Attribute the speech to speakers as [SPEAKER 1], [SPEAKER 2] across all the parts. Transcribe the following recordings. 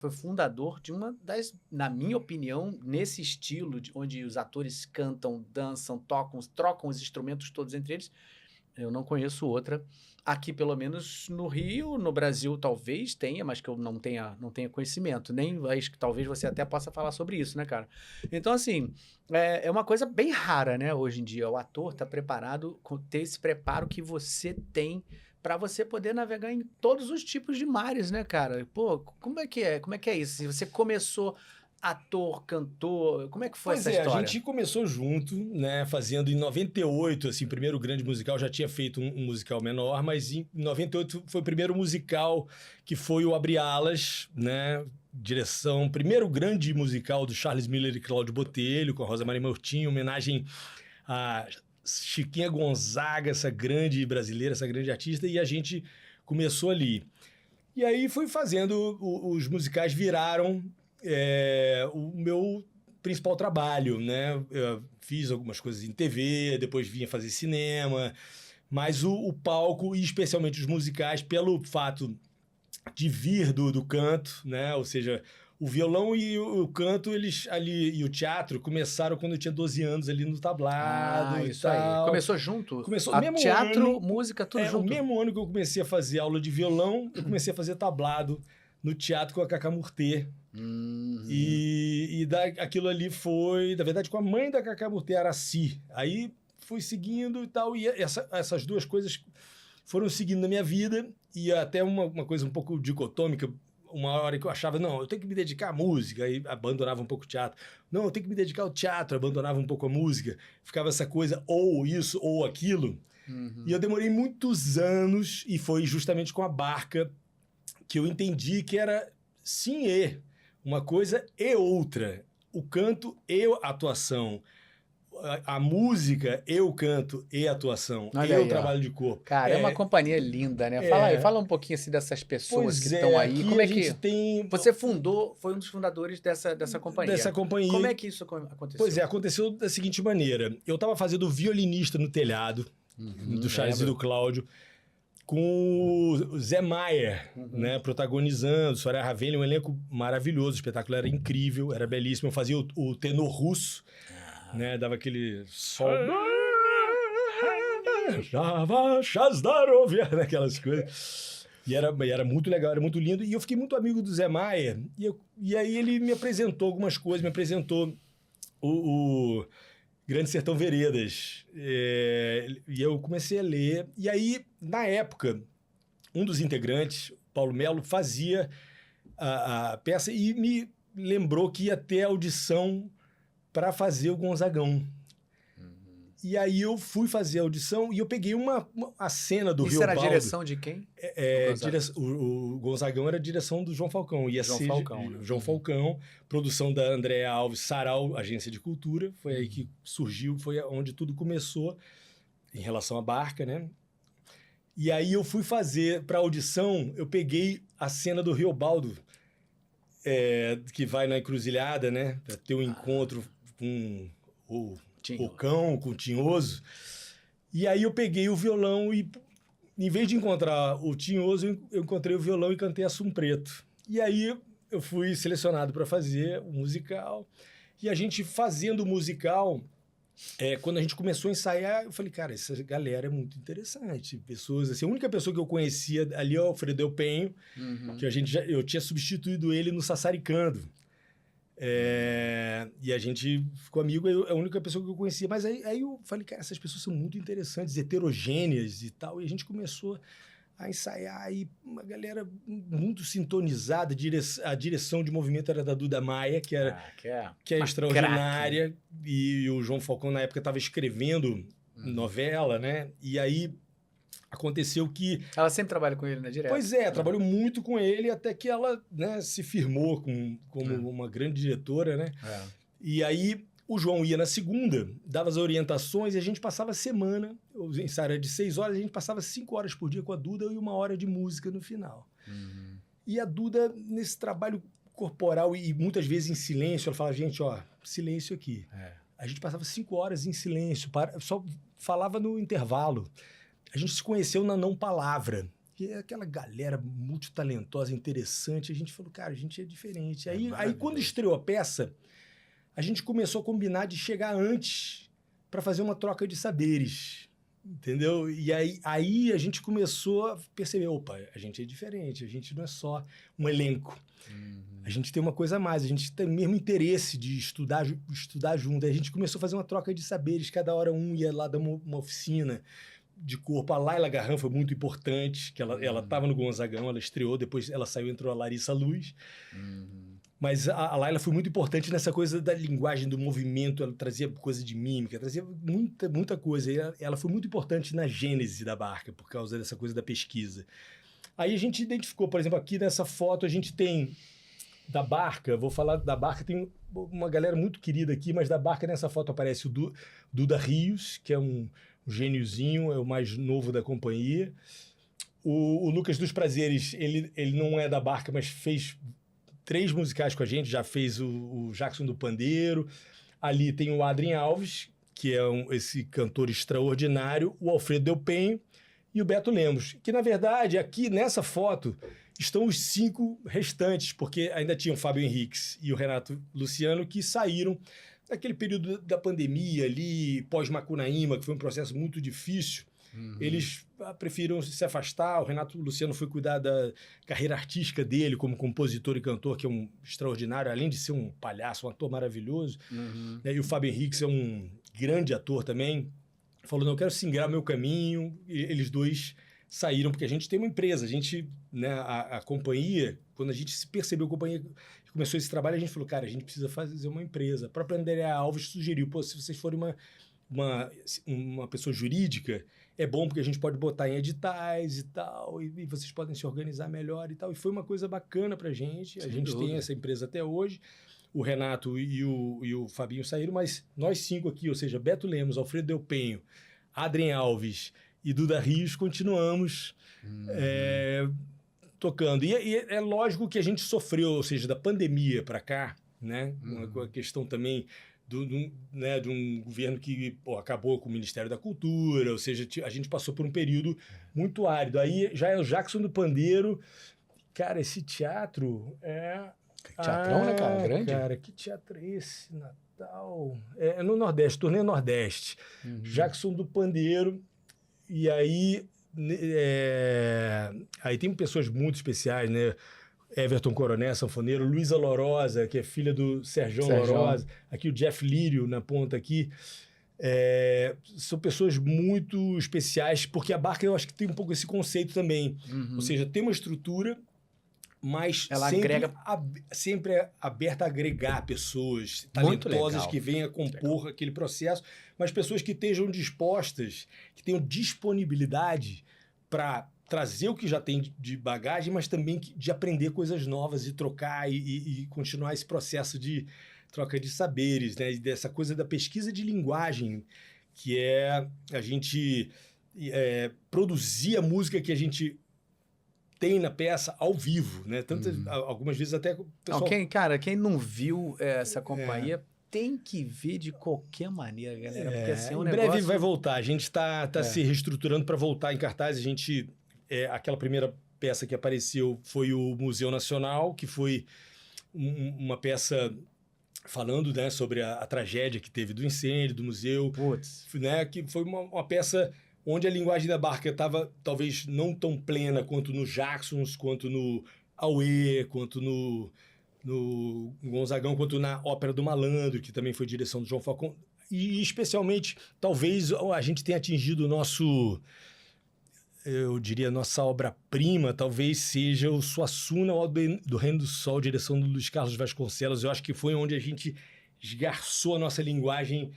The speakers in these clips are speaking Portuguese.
[SPEAKER 1] foi fundador de uma das, na minha opinião, nesse estilo onde os atores cantam, dançam, tocam, trocam os instrumentos todos entre eles, eu não conheço outra. Aqui, pelo menos no Rio, no Brasil talvez tenha, mas que eu não tenha conhecimento. Nem acho que talvez você até possa falar sobre isso, né, cara? Então, assim, é uma coisa bem rara, né, hoje em dia. O ator tá preparado, ter esse preparo que você tem para você poder navegar em todos os tipos de mares, né, cara? Pô, como é que é? Como é que é isso? Se você começou ator, cantor, como é que foi
[SPEAKER 2] Pois
[SPEAKER 1] essa
[SPEAKER 2] é, a
[SPEAKER 1] história?
[SPEAKER 2] gente começou junto, né, fazendo em 98, assim, o primeiro grande musical, já tinha feito um musical menor, mas em 98 foi o primeiro musical que foi o Abre Alas, né, direção, primeiro grande musical do Charles Miller e Cláudio Botelho, com a Rosa Maria Murtinho, homenagem a Chiquinha Gonzaga, essa grande brasileira, essa grande artista, e a gente começou ali. E aí fui fazendo, os musicais viraram o meu principal trabalho, né? Eu fiz algumas coisas em TV, depois vinha fazer cinema, mas o palco, e especialmente os musicais, pelo fato de vir do canto, né? Ou seja, o violão e o canto, eles ali, e o teatro começaram quando eu tinha 12 anos ali no
[SPEAKER 1] Ah,
[SPEAKER 2] tablado e
[SPEAKER 1] isso aí.
[SPEAKER 2] tal.
[SPEAKER 1] Começou junto?
[SPEAKER 2] Começou no
[SPEAKER 1] A
[SPEAKER 2] mesmo
[SPEAKER 1] teatro,
[SPEAKER 2] ano,
[SPEAKER 1] música, tudo
[SPEAKER 2] o
[SPEAKER 1] junto?
[SPEAKER 2] mesmo ano que eu comecei a fazer aula de violão, eu comecei a fazer tablado no teatro com a Cacá Murtê.
[SPEAKER 1] Uhum.
[SPEAKER 2] E aquilo ali foi, na verdade, com a mãe da Cacá Murtê, Araci. Aí fui seguindo e tal, e essas duas coisas foram seguindo na minha vida, e até uma coisa um pouco dicotômica, uma hora que eu achava, não, eu tenho que me dedicar à música, aí abandonava um pouco o teatro. Não, eu tenho que me dedicar ao teatro, abandonava um pouco a música. Ficava essa coisa, ou isso, ou aquilo. E
[SPEAKER 1] Uhum.
[SPEAKER 2] eu demorei muitos anos, e foi justamente com a Barca que eu entendi que era sim e, uma coisa e outra. O canto e a atuação. A música e o canto e a atuação. E
[SPEAKER 1] Olha
[SPEAKER 2] o
[SPEAKER 1] aí, ó.
[SPEAKER 2] trabalho de corpo.
[SPEAKER 1] Cara, é uma companhia linda, né? Fala aí,
[SPEAKER 2] É,
[SPEAKER 1] fala um pouquinho assim dessas pessoas que
[SPEAKER 2] pois
[SPEAKER 1] estão
[SPEAKER 2] é,
[SPEAKER 1] aí.
[SPEAKER 2] aqui
[SPEAKER 1] Como
[SPEAKER 2] a
[SPEAKER 1] é
[SPEAKER 2] gente
[SPEAKER 1] que
[SPEAKER 2] tem
[SPEAKER 1] você fundou, foi um dos fundadores dessa
[SPEAKER 2] dessa
[SPEAKER 1] companhia. Como
[SPEAKER 2] companhia.
[SPEAKER 1] é que isso
[SPEAKER 2] Pois é,
[SPEAKER 1] aconteceu?
[SPEAKER 2] aconteceu da seguinte maneira. Eu estava fazendo violinista no telhado, do Charles e do
[SPEAKER 1] Lembro.
[SPEAKER 2] Cláudio, com o Zé Maier,
[SPEAKER 1] Uhum.
[SPEAKER 2] né, protagonizando, Soraya Ravelli, um elenco maravilhoso, o espetáculo era incrível, era belíssimo. Eu fazia o tenor russo,
[SPEAKER 1] Ah.
[SPEAKER 2] né, dava aquele sol, aquelas coisas. E era muito legal, era muito lindo. E eu fiquei muito amigo do Zé Maier, e aí ele me apresentou algumas coisas, me apresentou o Grande Sertão Veredas. E eu comecei a ler. E aí, na época, um dos integrantes, Paulo Melo, fazia a peça e me lembrou que ia ter audição para fazer o Gonzagão.
[SPEAKER 1] Uhum.
[SPEAKER 2] E aí eu fui fazer a audição e eu peguei a cena do
[SPEAKER 1] Isso era a
[SPEAKER 2] Riobaldo.
[SPEAKER 1] direção de quem? Do Gonzaga.
[SPEAKER 2] O Gonzagão era a direção do João Falcão. Ia
[SPEAKER 1] João
[SPEAKER 2] ser
[SPEAKER 1] Falcão, né?
[SPEAKER 2] João
[SPEAKER 1] Uhum.
[SPEAKER 2] Falcão, produção da Andréa Alves Sarau, Agência de Cultura. Foi aí que surgiu, foi onde tudo começou em relação à Barca, né? E aí eu fui fazer para audição, eu peguei a cena do Riobaldo, que vai na encruzilhada, né? Para ter um
[SPEAKER 1] Ah,
[SPEAKER 2] encontro com o
[SPEAKER 1] tinha.
[SPEAKER 2] cão, com o Tinhoso. E aí eu peguei o violão e, em vez de encontrar o Tinhoso, eu encontrei o violão e cantei Assum Preto. E aí eu fui selecionado para fazer o musical. E a gente fazendo o musical, quando a gente começou a ensaiar, eu falei, cara, essa galera é muito interessante. Pessoas assim, a única pessoa que eu conhecia ali é o Alfredo Elpenho,
[SPEAKER 1] Uhum.
[SPEAKER 2] que eu tinha substituído ele no Sassaricando. E a gente ficou amigo, é a única pessoa que eu conhecia. Mas aí eu falei, cara, essas pessoas são muito interessantes, heterogêneas e tal. E a gente começou a ensaiar, e uma galera muito sintonizada. A direção de movimento era da Duda Maia, que é
[SPEAKER 1] Uma craque, né?
[SPEAKER 2] extraordinária. E o João Falcão, na época, estava escrevendo novela, né? E aí aconteceu que...
[SPEAKER 1] Ela sempre trabalha com ele, né? Direto.
[SPEAKER 2] Pois é, trabalhou muito com ele até que ela, né, se firmou como
[SPEAKER 1] É.
[SPEAKER 2] uma grande diretora, né?
[SPEAKER 1] É.
[SPEAKER 2] E aí o João ia na segunda, dava as orientações e a gente passava a semana, o ensaio era de 6 horas, a gente passava 5 horas por dia com a Duda e 1 hora de música no final.
[SPEAKER 1] Uhum.
[SPEAKER 2] E a Duda, nesse trabalho corporal e muitas vezes em silêncio, ela falava, gente, ó, silêncio aqui.
[SPEAKER 1] É.
[SPEAKER 2] A gente passava 5 horas em silêncio, só falava no intervalo. A gente se conheceu na não palavra. que é aquela galera multitalentosa, interessante. A gente falou, cara, a gente é diferente. Aí quando estreou a peça, a gente começou a combinar de chegar antes para fazer uma troca de saberes, entendeu? E aí a gente começou a perceber, opa, a gente é diferente, a gente não é só um elenco. A gente tem uma coisa a mais, a gente tem o mesmo interesse de estudar junto. Aí a gente começou a fazer uma troca de saberes, cada hora um ia lá dar uma oficina de corpo. A Laila Garran foi muito importante, que ela estava no Gonzagão, ela estreou, depois ela saiu, entrou a Larissa Luz. Mas a Laila foi muito importante nessa coisa da linguagem, do movimento, ela trazia coisa de mímica, trazia muita coisa. E ela foi muito importante na gênese da Barca, por causa dessa coisa da pesquisa. Aí a gente identificou, por exemplo, aqui nessa foto a gente tem da Barca, vou falar da Barca, tem uma galera muito querida aqui, mas da Barca nessa foto aparece o Duda Rios, que é um gêniozinho, é o mais novo da companhia. O Lucas dos Prazeres, ele não é da Barca, mas fez 3 musicais com a gente, já fez o Jackson do Pandeiro. Ali tem o Adrien Alves, que é esse cantor extraordinário, o Alfredo Del Penho e o Beto Lemos, que na verdade aqui nessa foto estão os 5 restantes, porque ainda tinham o Fábio Henriques e o Renato Luciano, que saíram naquele período da pandemia ali, pós-Macunaíma, que foi um processo muito difícil. Eles preferiram se afastar. O Renato Luciano foi cuidar da carreira artística dele como compositor e cantor, que é um extraordinário, além de ser um palhaço, um ator maravilhoso. E o Fábio Henriques é um grande ator também. Falou, não, eu quero singrar meu caminho. E eles dois saíram, porque a gente tem uma empresa. A gente, né, a companhia, quando a gente se percebeu, a companhia começou esse trabalho, a gente falou, cara, a gente precisa fazer uma empresa. A própria Andréa Alves sugeriu, pô, se vocês forem uma pessoa jurídica, é bom porque a gente pode botar em editais e tal, e vocês podem se organizar melhor e tal. E foi uma coisa bacana pra gente. A gente tem essa empresa até hoje. O Renato e o Fabinho saíram, mas nós 5 aqui, ou seja, Beto Lemos, Alfredo Del Penho, Adrien Alves e Duda Rios, continuamos tocando. E é lógico que a gente sofreu, ou seja, da pandemia para cá, né? Com a questão também de um governo que acabou com o Ministério da Cultura, ou seja, a gente passou por um período muito árido. Aí já é o Jackson do Pandeiro. Cara, esse teatro é...
[SPEAKER 1] Teatrão, né, cara? Grande.
[SPEAKER 2] Cara, que teatro é esse, Natal? É no Nordeste, turnê Nordeste. Jackson do Pandeiro. E aí... aí tem pessoas muito especiais, né? Everton Coroné, sanfoneiro, Luísa Lorosa, que é filha do Serjão Lorosa, aqui o Jeff Lírio na ponta aqui. São pessoas muito especiais, porque a Barca eu acho que tem um pouco esse conceito também. Ou seja, tem uma estrutura, mas
[SPEAKER 1] ela
[SPEAKER 2] sempre é aberta a agregar pessoas talentosas que venham a compor aquele processo, mas pessoas que estejam dispostas, que tenham disponibilidade para trazer o que já tem de bagagem, mas também de aprender coisas novas e trocar e continuar esse processo de troca de saberes, né? E dessa coisa da pesquisa de linguagem, que é a gente produzir a música que a gente tem na peça ao vivo, né? Algumas vezes até o pessoal...
[SPEAKER 1] Quem não viu essa companhia... Tem que ver de qualquer maneira, galera, porque assim é um negócio...
[SPEAKER 2] Em breve vai voltar, a gente está se reestruturando para voltar em cartaz. A gente, aquela primeira peça que apareceu foi o Museu Nacional, que foi uma peça falando, né, sobre a tragédia que teve do incêndio, do museu. Né, que foi uma peça onde a linguagem da Barca estava talvez não tão plena quanto no Jacksons, quanto no Auê, quanto no Gonzagão, quanto na Ópera do Malandro, que também foi direção do João Falcão. E especialmente, talvez a gente tenha atingido nossa obra-prima, talvez seja o Suassuna do Reino do Sol, direção do Luiz Carlos Vasconcelos. Eu acho que foi onde a gente esgarçou a nossa linguagem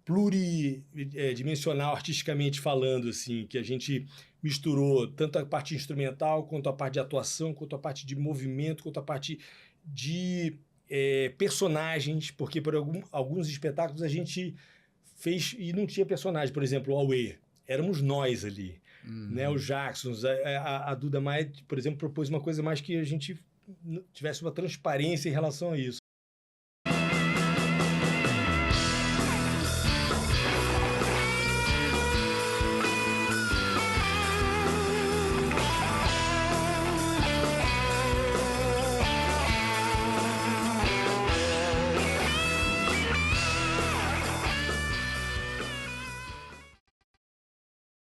[SPEAKER 2] pluridimensional, artisticamente falando, assim, que a gente misturou tanto a parte instrumental, quanto a parte de atuação, quanto a parte de movimento, quanto a parte de personagens, porque por alguns espetáculos a gente fez e não tinha personagem. Por exemplo, o Auê, éramos nós ali, né? O Jacksons, a Duda Maia, por exemplo, propôs uma coisa mais que a gente tivesse uma transparência em relação a isso.